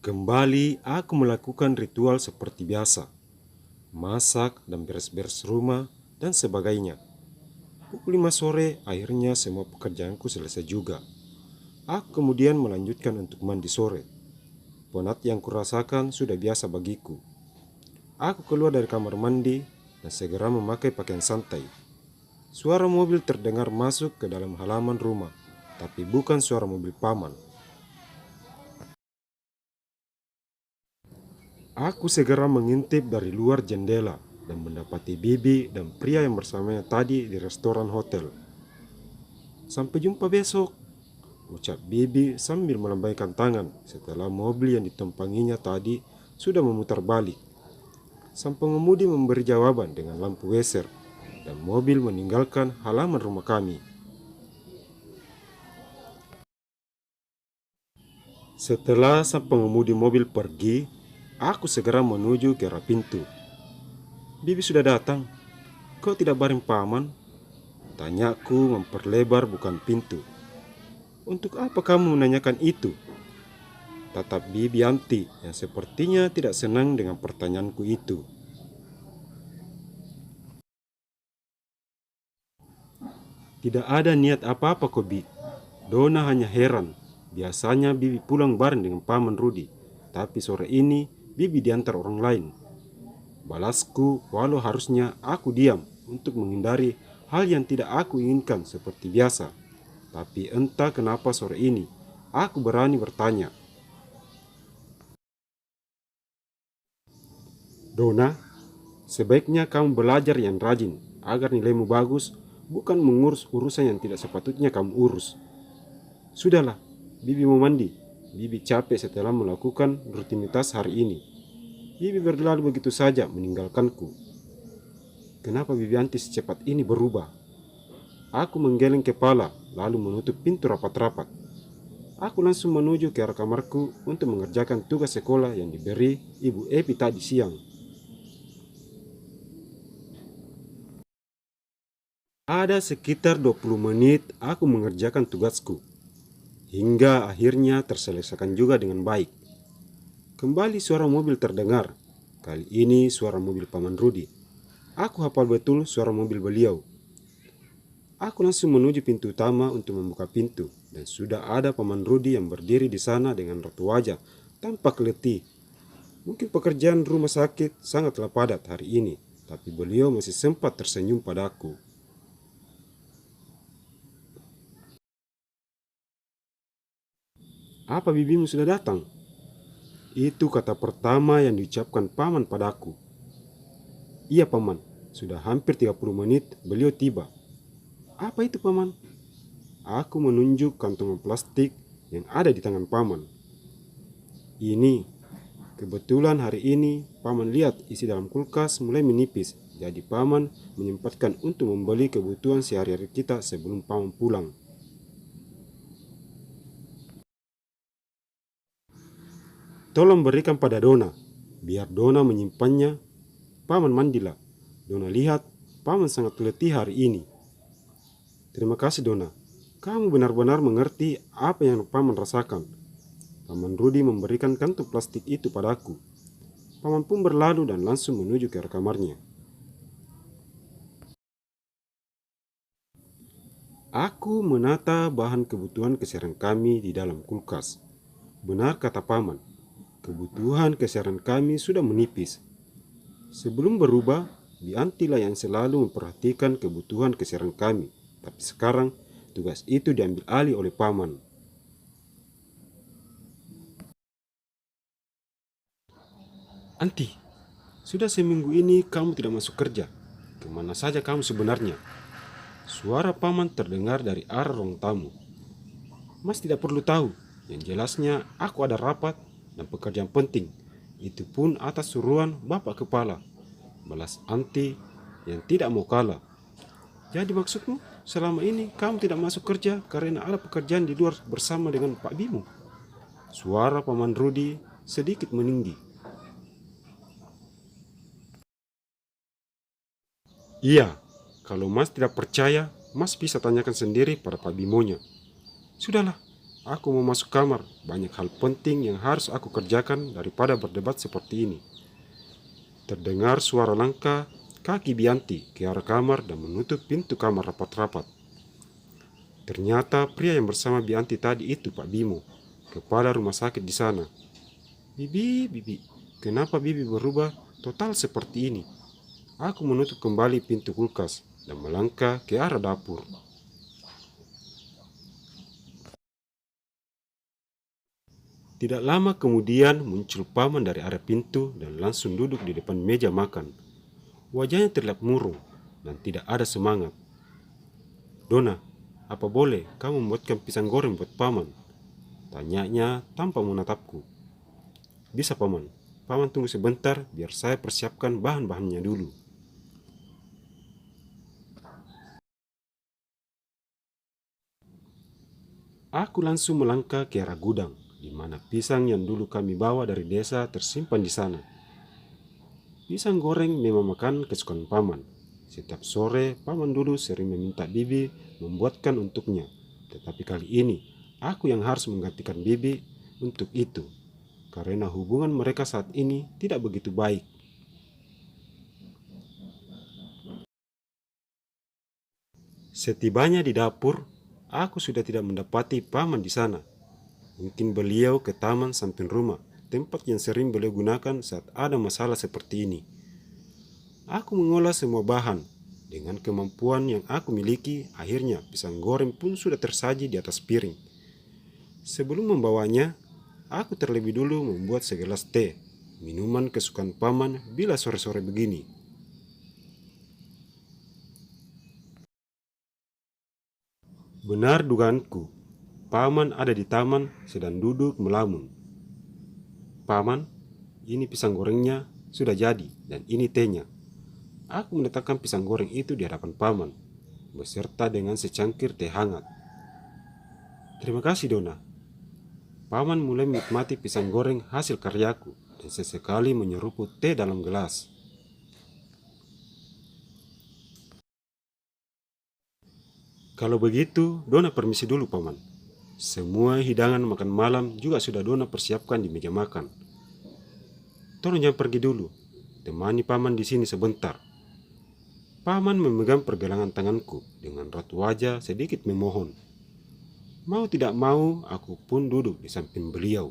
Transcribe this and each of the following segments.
Kembali aku melakukan ritual seperti biasa, masak dan beres-beres rumah dan sebagainya. Pukul 5 sore akhirnya semua pekerjaanku selesai juga. Aku kemudian melanjutkan untuk mandi sore. Penat yang kurasakan sudah biasa bagiku. Aku keluar dari kamar mandi dan segera memakai pakaian santai. Suara mobil terdengar masuk ke dalam halaman rumah, tapi bukan suara mobil paman. Aku segera mengintip dari luar jendela dan mendapati Bibi dan pria yang bersamanya tadi di restoran hotel. Sampai jumpa besok, ucap Bibi sambil melambaikan tangan setelah mobil yang ditumpanginya tadi sudah memutar balik. Sang pengemudi memberi jawaban dengan lampu weser dan mobil meninggalkan halaman rumah kami. Setelah sang pengemudi mobil pergi, aku segera menuju ke arah pintu. Bibi sudah datang. Kau tidak bareng paman? Tanyaku memperlebar bukan pintu. Untuk apa kamu menanyakan itu? Tatap Bibi Yanti yang sepertinya tidak senang dengan pertanyaanku itu. Tidak ada niat apa-apa kok, Bi. Dona hanya heran. Biasanya Bibi pulang bareng dengan paman Rudi, tapi sore ini Bibi diantar orang lain. Balasku walau harusnya aku diam untuk menghindari hal yang tidak aku inginkan seperti biasa. Tapi entah kenapa sore ini aku berani bertanya. Dona, sebaiknya kamu belajar yang rajin agar nilaimu bagus, bukan mengurus urusan yang tidak sepatutnya kamu urus. Sudahlah, Bibi mau mandi. Bibi capek setelah melakukan rutinitas hari ini. Bibi berlalu begitu saja meninggalkanku. Kenapa Bibi Yanti secepat ini berubah? Aku menggeleng kepala lalu menutup pintu rapat-rapat. Aku langsung menuju ke arah kamarku untuk mengerjakan tugas sekolah yang diberi Ibu Epi tadi siang. Ada sekitar 20 menit aku mengerjakan tugasku, hingga akhirnya terselesaikan juga dengan baik. Kembali suara mobil terdengar, kali ini suara mobil Paman Rudi. Aku hafal betul suara mobil beliau. Aku langsung menuju pintu utama untuk membuka pintu, dan sudah ada Paman Rudi yang berdiri di sana dengan raut wajah tampak letih. Mungkin pekerjaan rumah sakit sangatlah padat hari ini, tapi beliau masih sempat tersenyum padaku. Apa bibimu sudah datang? Itu kata pertama yang diucapkan paman padaku. Iya paman, sudah hampir 30 menit beliau tiba. Apa itu paman? Aku menunjuk kantongan plastik yang ada di tangan paman. Ini, kebetulan hari ini paman lihat isi dalam kulkas mulai menipis. Jadi paman menyempatkan untuk membeli kebutuhan sehari-hari kita sebelum paman pulang. Tolong berikan pada Dona, biar Dona menyimpannya. Paman mandilah. Dona lihat, paman sangat letih hari ini. Terima kasih Dona, kamu benar-benar mengerti apa yang paman rasakan. Paman Rudi memberikan kantong plastik itu padaku. Paman pun berlalu dan langsung menuju ke arah kamarnya. Aku menata bahan kebutuhan keseharian kami di dalam kulkas. Benar kata paman, kebutuhan keseharian kami sudah menipis. Sebelum berubah, Biantilah yang selalu memperhatikan kebutuhan keseharian kami. Tapi sekarang, tugas itu diambil alih oleh paman. Anti, sudah seminggu ini kamu tidak masuk kerja. Kemana saja kamu sebenarnya? Suara paman terdengar dari arah ruang tamu. Mas tidak perlu tahu. Yang jelasnya aku ada rapat dan pekerjaan penting. Itu pun atas suruhan Bapak Kepala. Balas Anti yang tidak mau kalah. Jadi maksudmu selama ini kamu tidak masuk kerja karena ada pekerjaan di luar bersama dengan Pak Bimo? Suara Paman Rudi sedikit meninggi. Iya, kalau Mas tidak percaya, Mas bisa tanyakan sendiri pada Pak Bimonya. Sudahlah, Aku mau masuk kamar, banyak hal penting yang harus aku kerjakan daripada berdebat seperti ini. Terdengar suara langkah kaki Bianti ke arah kamar dan menutup pintu kamar rapat-rapat. Ternyata pria yang bersama Bianti tadi itu Pak Bimo, kepala rumah sakit di sana. Bibi, kenapa Bibi berubah total seperti ini? Aku menutup kembali pintu kulkas dan melangkah ke arah dapur. Tidak lama kemudian muncul paman dari arah pintu dan langsung duduk di depan meja makan. Wajahnya terlihat murung dan tidak ada semangat. Dona, apa boleh kamu membuatkan pisang goreng buat paman? Tanyanya tanpa menatapku. Bisa paman, paman tunggu sebentar biar saya persiapkan bahan-bahannya dulu. Aku langsung melangkah ke arah gudang, di mana pisang yang dulu kami bawa dari desa tersimpan di sana. Pisang goreng memang makan kesukaan paman. Setiap sore, paman dulu sering meminta bibi membuatkan untuknya. Tetapi kali ini, aku yang harus menggantikan bibi untuk itu. Karena hubungan mereka saat ini tidak begitu baik. Setibanya di dapur, aku sudah tidak mendapati paman di sana. Mungkin beliau ke taman samping rumah, tempat yang sering beliau gunakan saat ada masalah seperti ini. Aku mengolah semua bahan. Dengan kemampuan yang aku miliki, akhirnya pisang goreng pun sudah tersaji di atas piring. Sebelum membawanya, aku terlebih dulu membuat segelas teh, minuman kesukaan paman bila sore-sore begini. Benar dugaanku, paman ada di taman sedang duduk melamun. Paman, ini pisang gorengnya sudah jadi dan ini tehnya. Aku meletakkan pisang goreng itu di hadapan paman, beserta dengan secangkir teh hangat. Terima kasih Dona. Paman mulai menikmati pisang goreng hasil karyaku dan sesekali menyeruput teh dalam gelas. Kalau begitu, Dona permisi dulu paman. Semua hidangan makan malam juga sudah Dona persiapkan di meja makan. Tolong jangan pergi dulu. Temani paman di sini sebentar. Paman memegang pergelangan tanganku dengan raut wajah sedikit memohon. Mau tidak mau, aku pun duduk di samping beliau.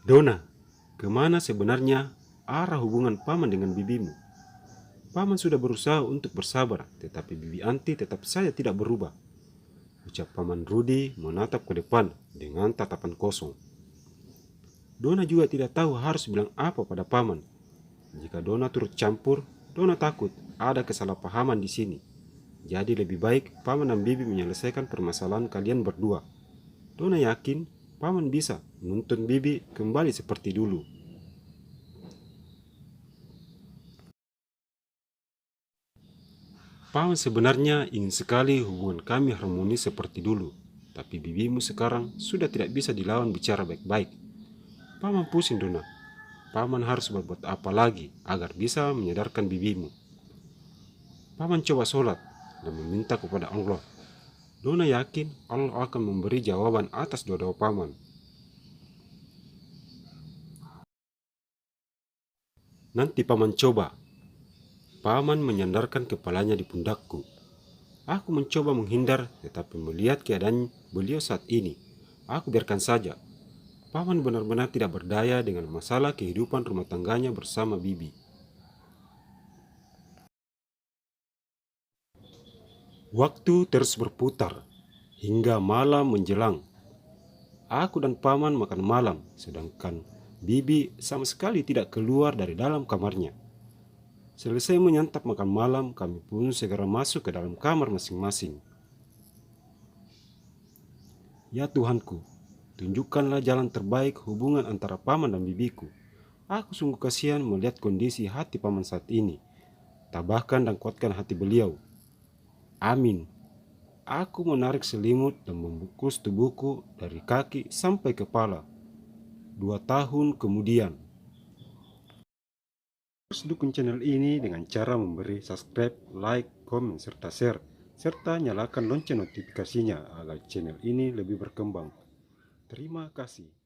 Dona, kemana sebenarnya arah hubungan paman dengan bibimu? Paman sudah berusaha untuk bersabar, tetapi bibi Anti tetap saja tidak berubah. Ucap paman Rudi menatap ke depan dengan tatapan kosong. Dona juga tidak tahu harus bilang apa pada paman. Jika Dona turut campur, Dona takut ada kesalahpahaman di sini. Jadi lebih baik paman dan bibi menyelesaikan permasalahan kalian berdua. Dona yakin paman bisa menuntun bibi kembali seperti dulu. Paman sebenarnya ingin sekali hubungan kami harmonis seperti dulu. Tapi bibimu sekarang sudah tidak bisa dilawan bicara baik-baik. Paman pusing Dona. Paman harus berbuat apa lagi agar bisa menyadarkan bibimu. Paman coba sholat dan meminta kepada Allah. Dona yakin Allah akan memberi jawaban atas doa-doa paman. Nanti paman coba. Paman menyandarkan kepalanya di pundakku. Aku mencoba menghindar, tetapi melihat keadaan beliau saat ini, aku biarkan saja. Paman benar-benar tidak berdaya dengan masalah kehidupan rumah tangganya bersama bibi. Waktu terus berputar hingga malam menjelang. Aku dan paman makan malam, sedangkan bibi sama sekali tidak keluar dari dalam kamarnya. Selesai menyantap makan malam, kami pun segera masuk ke dalam kamar masing-masing. Ya Tuhanku, tunjukkanlah jalan terbaik hubungan antara paman dan bibiku. Aku sungguh kasihan melihat kondisi hati paman saat ini. Tabahkan dan kuatkan hati beliau. Amin. Aku menarik selimut dan membungkus tubuhku dari kaki sampai kepala. 2 tahun kemudian. Terus dukung channel ini dengan cara memberi subscribe, like, komen, serta share. serta nyalakan lonceng notifikasinya agar channel ini lebih berkembang. Terima kasih.